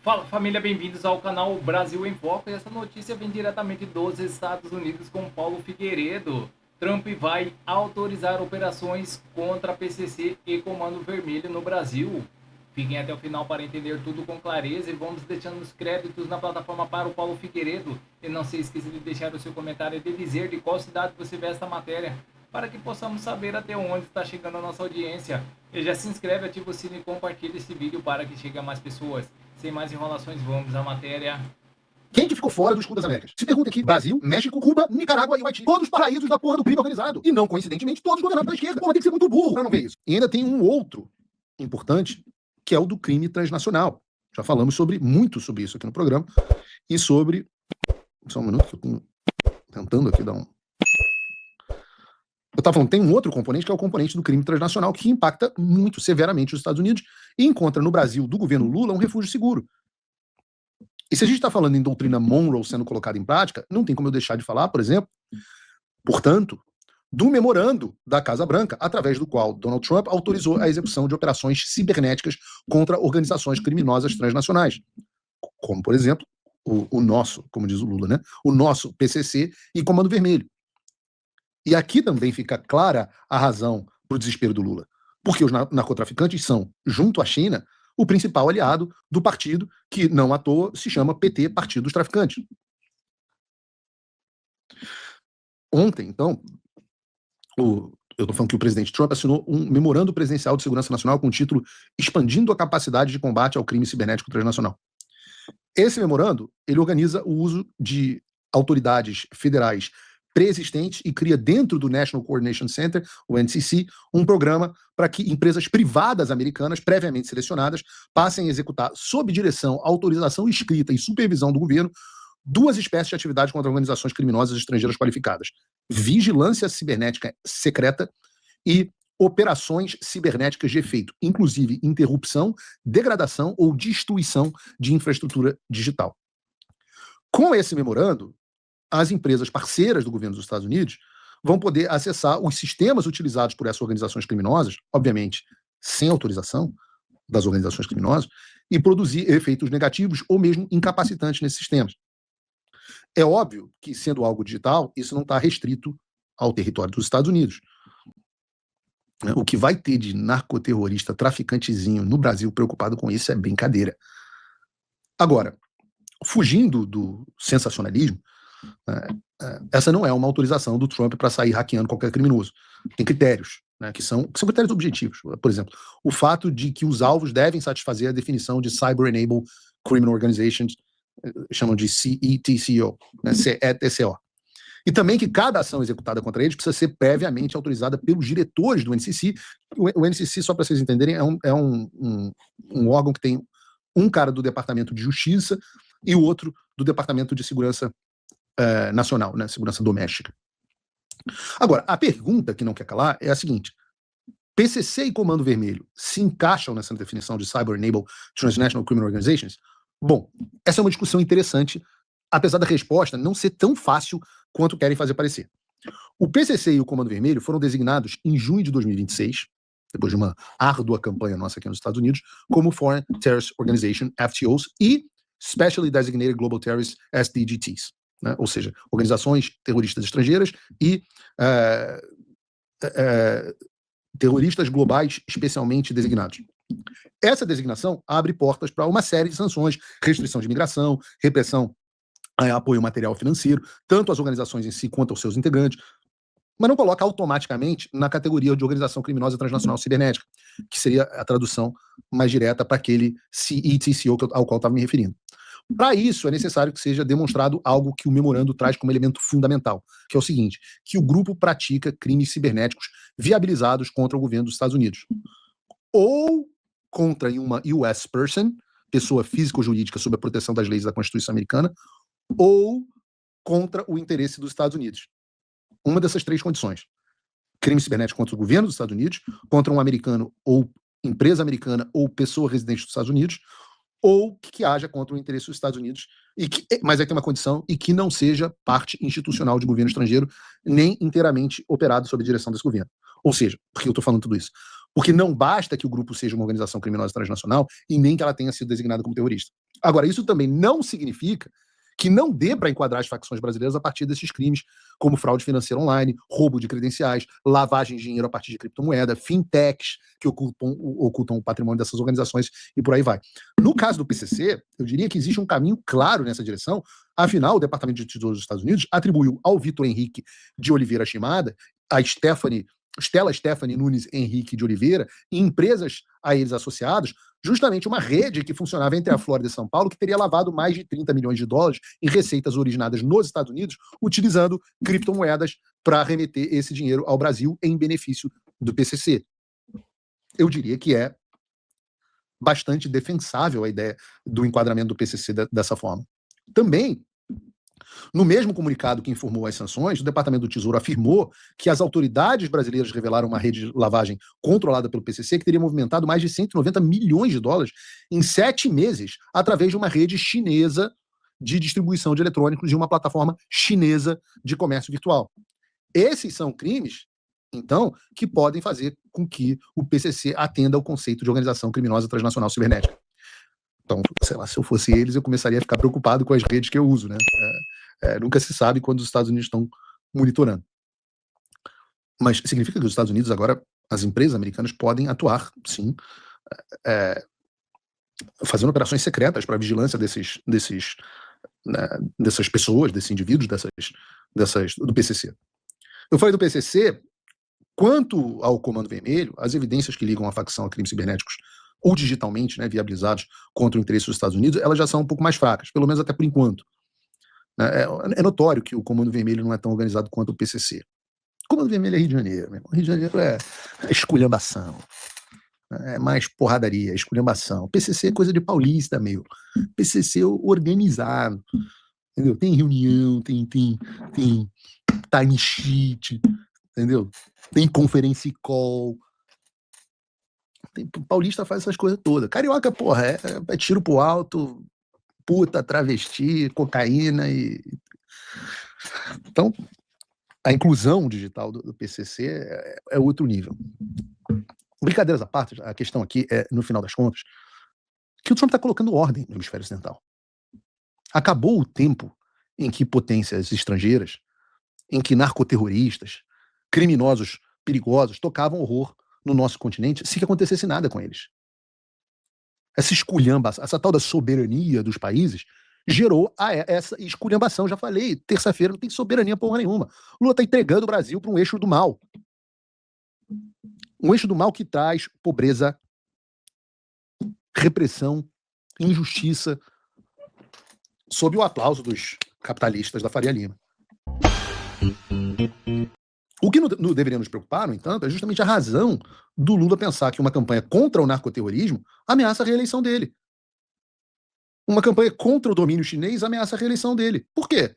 Fala família, bem-vindos ao canal Brasil em Foco. E essa notícia vem diretamente dos Estados Unidos com Paulo Figueiredo. Trump vai autorizar operações contra PCC e Comando Vermelho no Brasil. Fiquem até o final para entender tudo com clareza e vamos deixando os créditos na plataforma para o Paulo Figueiredo. E não se esqueça de deixar o seu comentário e de dizer de qual cidade você vê esta matéria, para que possamos saber até onde está chegando a nossa audiência. E já se inscreve, ativa o sino e compartilha esse vídeo para que chegue a mais pessoas. Sem mais enrolações, vamos à matéria. Quem que ficou fora do escudo das Américas? Se pergunta aqui: Brasil, México, Cuba, Nicarágua e o Haiti. Todos os paraísos da porra do crime organizado. E não coincidentemente, todos governados pela esquerda. Porra, tem que ser muito burro pra não ver isso. E ainda tem um outro importante, que é o do crime transnacional. Já falamos muito sobre isso aqui no programa. E sobre... Só um minuto que eu tenho... Tentando aqui dar um... Eu estava falando, tem um outro componente, que é o componente do crime transnacional, que impacta muito severamente os Estados Unidos e encontra no Brasil, do governo Lula, um refúgio seguro. E se a gente está falando em doutrina Monroe sendo colocada em prática, não tem como eu deixar de falar, por exemplo, portanto, do memorando da Casa Branca, através do qual Donald Trump autorizou a execução de operações cibernéticas contra organizações criminosas transnacionais, como, por exemplo, o nosso, como diz o Lula, né? O nosso PCC e Comando Vermelho. E aqui também fica clara a razão para o desespero do Lula. Porque os narcotraficantes são, junto à China, o principal aliado do partido que, não à toa, se chama PT, Partido dos Traficantes. Ontem, então, eu estou falando que o presidente Trump assinou um memorando presidencial de segurança nacional com o título Expandindo a capacidade de combate ao crime cibernético transnacional. Esse memorando, ele organiza o uso de autoridades federais pré-existentes e cria dentro do National Coordination Center, o NCC, um programa para que empresas privadas americanas, previamente selecionadas, passem a executar, sob direção, autorização escrita e supervisão do governo, duas espécies de atividades contra organizações criminosas estrangeiras qualificadas: vigilância cibernética secreta e operações cibernéticas de efeito, inclusive interrupção, degradação ou destruição de infraestrutura digital. Com esse memorando, as empresas parceiras do governo dos Estados Unidos vão poder acessar os sistemas utilizados por essas organizações criminosas, obviamente sem autorização das organizações criminosas, e produzir efeitos negativos ou mesmo incapacitantes nesses sistemas. É óbvio que, sendo algo digital, isso não está restrito ao território dos Estados Unidos. O que vai ter de narcoterrorista, traficantezinho no Brasil preocupado com isso é brincadeira. Agora, fugindo do sensacionalismo, essa não é uma autorização do Trump para sair hackeando qualquer criminoso. Tem critérios, né, que são critérios objetivos. Por exemplo, o fato de que os alvos devem satisfazer a definição de Cyber-Enabled Criminal Organizations, chamam de CETCO, né, CETCO. E também que cada ação executada contra eles precisa ser previamente autorizada pelos diretores do NCC. O NCC, só para vocês entenderem, é um órgão que tem um cara do Departamento de Justiça e o outro do Departamento de Segurança Nacional, né, Segurança Doméstica. Agora, a pergunta que não quer calar é a seguinte: PCC e Comando Vermelho se encaixam nessa definição de Cyber-Enabled Transnational Criminal Organizations? Bom, essa é uma discussão interessante, apesar da resposta não ser tão fácil quanto querem fazer parecer. O PCC e o Comando Vermelho foram designados em junho de 2026, depois de uma árdua campanha nossa aqui nos Estados Unidos, como Foreign Terrorist Organization, FTOs, e Specially Designated Global Terrorist, SDGTs. Né? Ou seja, organizações terroristas estrangeiras e terroristas globais especialmente designados. Essa designação abre portas para uma série de sanções, restrição de imigração, repressão a apoio material financeiro, tanto às organizações em si quanto aos seus integrantes, mas não coloca automaticamente na categoria de organização criminosa transnacional cibernética, que seria a tradução mais direta para aquele CETCO ao qual eu estava me referindo. Para isso, é necessário que seja demonstrado algo que o memorando traz como elemento fundamental, que é o seguinte: que o grupo pratica crimes cibernéticos viabilizados contra o governo dos Estados Unidos, ou contra uma US person, pessoa física ou jurídica sob a proteção das leis da Constituição americana, ou contra o interesse dos Estados Unidos. Uma dessas três condições: crime cibernético contra o governo dos Estados Unidos, contra um americano ou empresa americana ou pessoa residente dos Estados Unidos, ou que haja contra o interesse dos Estados Unidos, mas aí tem uma condição: e que não seja parte institucional de governo estrangeiro, nem inteiramente operado sob a direção desse governo. Ou seja, por que eu estou falando tudo isso? Porque não basta que o grupo seja uma organização criminosa transnacional e nem que ela tenha sido designada como terrorista. Agora, isso também não significa que não dê para enquadrar as facções brasileiras a partir desses crimes, como fraude financeira online, roubo de credenciais, lavagem de dinheiro a partir de criptomoeda, fintechs que ocultam o patrimônio dessas organizações e por aí vai. No caso do PCC, eu diria que existe um caminho claro nessa direção. Afinal, o Departamento de Tesouro dos Estados Unidos atribuiu ao Vitor Henrique de Oliveira Shimada, a Stella Stephanie Nunes Henrique de Oliveira e empresas a eles associados, justamente uma rede que funcionava entre a Flórida e São Paulo, que teria lavado mais de 30 milhões de dólares em receitas originadas nos Estados Unidos, utilizando criptomoedas para remeter esse dinheiro ao Brasil em benefício do PCC. Eu diria que é bastante defensável a ideia do enquadramento do PCC dessa forma. Também, no mesmo comunicado que informou as sanções, o Departamento do Tesouro afirmou que as autoridades brasileiras revelaram uma rede de lavagem controlada pelo PCC que teria movimentado mais de 190 milhões de dólares em 7 meses através de uma rede chinesa de distribuição de eletrônicos de uma plataforma chinesa de comércio virtual. Esses são crimes, então, que podem fazer com que o PCC atenda ao conceito de organização criminosa transnacional cibernética. Então, sei lá, se eu fosse eles, eu começaria a ficar preocupado com as redes que eu uso, né? Nunca se sabe quando os Estados Unidos estão monitorando. Mas significa que os Estados Unidos agora, as empresas americanas podem atuar, sim, fazendo operações secretas para a vigilância dessas pessoas, desses indivíduos, do PCC. Eu falei do PCC, quanto ao Comando Vermelho, as evidências que ligam a facção a crimes cibernéticos ou digitalmente, né, viabilizados contra o interesse dos Estados Unidos, elas já são um pouco mais fracas, pelo menos até por enquanto. É notório que o Comando Vermelho não é tão organizado quanto o PCC. O Comando Vermelho é Rio de Janeiro, meu irmão. Rio de Janeiro é esculhambação, é mais porradaria, esculhambação. PCC é coisa de paulista, meu. PCC é organizado, entendeu? Tem reunião, tem time sheet, entendeu? Tem conference call. Paulista faz essas coisas todas. Carioca, porra, é tiro pro alto, puta, travesti, cocaína e... Então, a inclusão digital do PCC é outro nível. Brincadeiras à parte, a questão aqui é, no final das contas, que o Trump está colocando ordem no hemisfério ocidental. Acabou o tempo em que potências estrangeiras, em que narcoterroristas, criminosos perigosos tocavam horror no nosso continente sem que acontecesse nada com eles. Essa esculhambação, essa tal da soberania dos países gerou essa esculhambação. Já falei, terça-feira não tem soberania porra nenhuma. Lula está entregando o Brasil para um eixo do mal. Um eixo do mal que traz pobreza, repressão, injustiça, sob o aplauso dos capitalistas da Faria Lima. O que não deveria nos preocupar, no entanto, é justamente a razão do Lula pensar que uma campanha contra o narcoterrorismo ameaça a reeleição dele. Uma campanha contra o domínio chinês ameaça a reeleição dele. Por quê?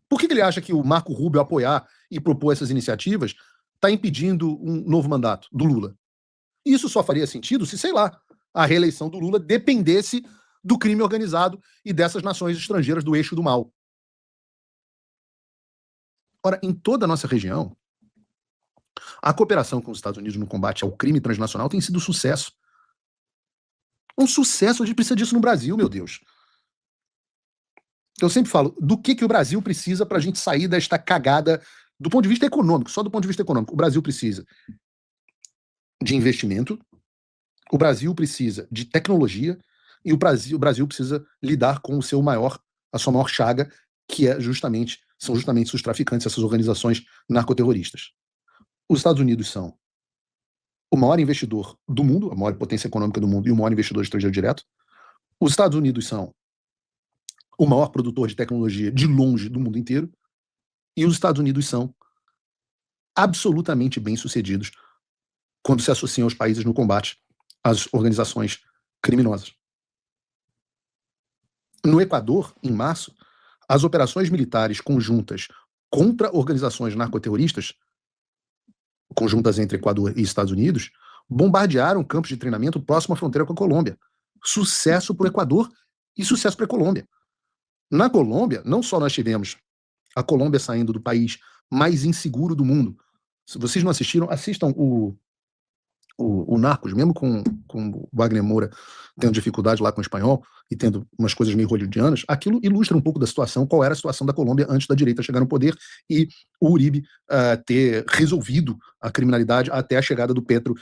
Por que ele acha que o Marco Rubio apoiar e propor essas iniciativas está impedindo um novo mandato do Lula? Isso só faria sentido se, sei lá, a reeleição do Lula dependesse do crime organizado e dessas nações estrangeiras do eixo do mal. Ora, em toda a nossa região, a cooperação com os Estados Unidos no combate ao crime transnacional tem sido um sucesso. Um sucesso, a gente precisa disso no Brasil, meu Deus. Eu sempre falo, do que o Brasil precisa para a gente sair desta cagada do ponto de vista econômico, só do ponto de vista econômico. O Brasil precisa de investimento, o Brasil precisa de tecnologia e o Brasil precisa lidar com a sua maior chaga, que são justamente os traficantes, essas organizações narcoterroristas. Os Estados Unidos são o maior investidor do mundo, a maior potência econômica do mundo e o maior investidor estrangeiro direto. Os Estados Unidos são o maior produtor de tecnologia de longe do mundo inteiro. E os Estados Unidos são absolutamente bem-sucedidos quando se associam aos países no combate às organizações criminosas. No Equador, em março, as operações militares conjuntas contra organizações narcoterroristas, conjuntas entre Equador e Estados Unidos, bombardearam campos de treinamento próximo à fronteira com a Colômbia. Sucesso para o Equador e sucesso para a Colômbia. Na Colômbia, não só nós tivemos a Colômbia saindo do país mais inseguro do mundo. Se vocês não assistiram, assistam o o Narcos, mesmo com o Wagner Moura tendo dificuldade lá com o espanhol e tendo umas coisas meio hollywoodianas, aquilo ilustra um pouco da situação, qual era a situação da Colômbia antes da direita chegar no poder e o Uribe ter resolvido a criminalidade até a chegada do Petro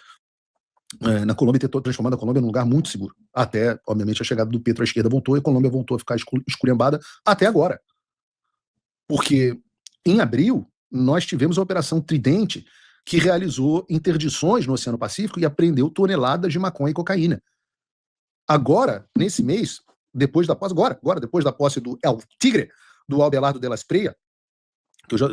na Colômbia, ter transformado a Colômbia num lugar muito seguro. Até, obviamente, a chegada do Petro à esquerda voltou e a Colômbia voltou a ficar esculhambada até agora. Porque em abril nós tivemos a Operação Tridente, que realizou interdições no Oceano Pacífico e apreendeu toneladas de maconha e cocaína. Agora, nesse mês, depois da posse, depois da posse do El Tigre, do Abelardo de la Espriella,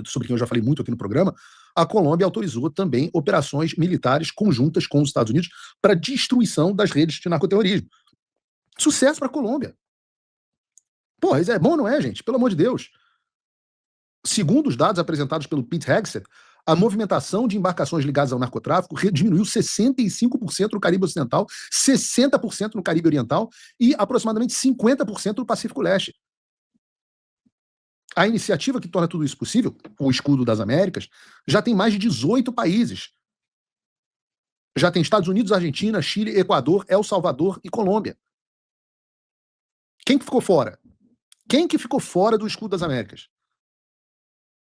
sobre quem eu já falei muito aqui no programa, a Colômbia autorizou também operações militares conjuntas com os Estados Unidos para destruição das redes de narcoterrorismo. Sucesso para a Colômbia. Porra, isso é bom, não é, gente? Pelo amor de Deus. Segundo os dados apresentados pelo Pete Hegseth, a movimentação de embarcações ligadas ao narcotráfico diminuiu 65% no Caribe Ocidental, 60% no Caribe Oriental e aproximadamente 50% no Pacífico Leste. A iniciativa que torna tudo isso possível, o Escudo das Américas, já tem mais de 18 países. Já tem Estados Unidos, Argentina, Chile, Equador, El Salvador e Colômbia. Quem que ficou fora? Quem que ficou fora do Escudo das Américas?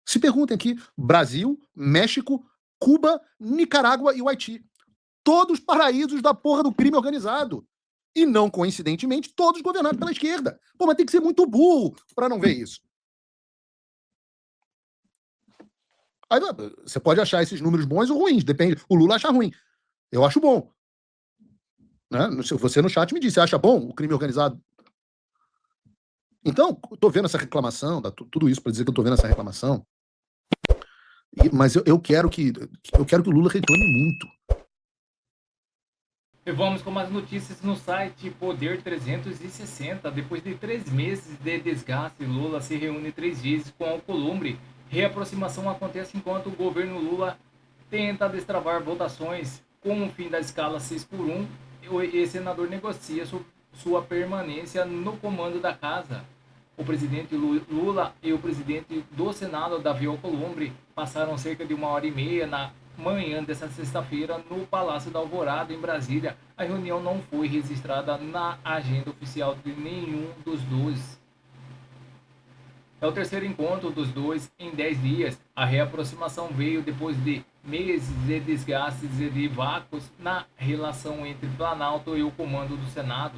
Se perguntem aqui, Brasil, México, Cuba, Nicarágua e o Haiti. Todos paraísos da porra do crime organizado. E não coincidentemente, todos governados pela esquerda. Pô, mas tem que ser muito burro para não ver isso. Aí, você pode achar esses números bons ou ruins, depende. O Lula acha ruim. Eu acho bom. Né? Se você no chat me disse, você acha bom o crime organizado? Então, estou vendo essa reclamação, tudo isso para dizer que eu estou vendo essa reclamação. Mas eu quero que o Lula reclame muito. E vamos com mais notícias no site Poder 360. Depois de 3 meses de desgaste, Lula se reúne 3 vezes com Alcolumbre. Reaproximação acontece enquanto o governo Lula tenta destravar votações com o fim da escala 6x1 e o senador negocia sua permanência no comando da casa. O presidente Lula e o presidente do Senado, Davi Alcolumbre, passaram cerca de 1h30 na manhã desta sexta-feira no Palácio da Alvorada, em Brasília. A reunião não foi registrada na agenda oficial de nenhum dos dois. É o terceiro encontro dos dois em 10 dias. A reaproximação veio depois de meses de desgastes e de vácuos na relação entre Planalto e o comando do Senado.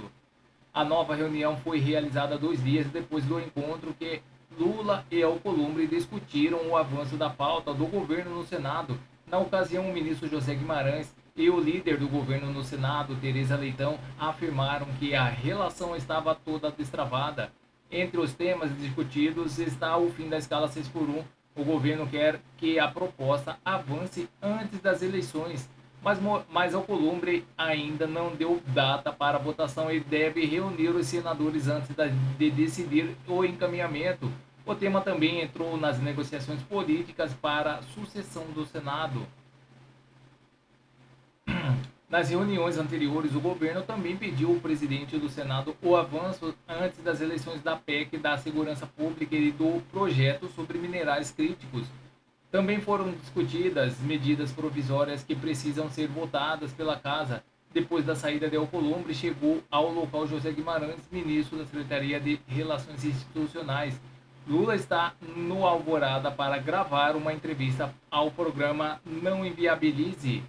A nova reunião foi realizada 2 dias depois do encontro que Lula e Alcolumbre discutiram o avanço da pauta do governo no Senado. Na ocasião, o ministro José Guimarães e o líder do governo no Senado, Tereza Leitão, afirmaram que a relação estava toda destravada. Entre os temas discutidos está o fim da escala 6x1. O governo quer que a proposta avance antes das eleições, mas Alcolumbre ainda não deu data para a votação e deve reunir os senadores antes de decidir o encaminhamento. O tema também entrou nas negociações políticas para a sucessão do Senado. Nas reuniões anteriores, o governo também pediu ao presidente do Senado o avanço antes das eleições da PEC da Segurança Pública e do projeto sobre minerais críticos. Também foram discutidas medidas provisórias que precisam ser votadas pela Casa. Depois da saída de Alcolumbre, chegou ao local José Guimarães, ministro da Secretaria de Relações Institucionais. Lula está no Alvorada para gravar uma entrevista ao programa Não Inviabilize.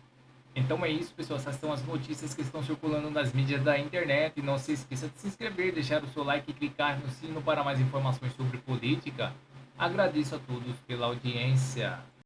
Então é isso, pessoal. Essas são as notícias que estão circulando nas mídias da internet. Não se esqueça de se inscrever, deixar o seu like e clicar no sino para mais informações sobre política. Agradeço a todos pela audiência.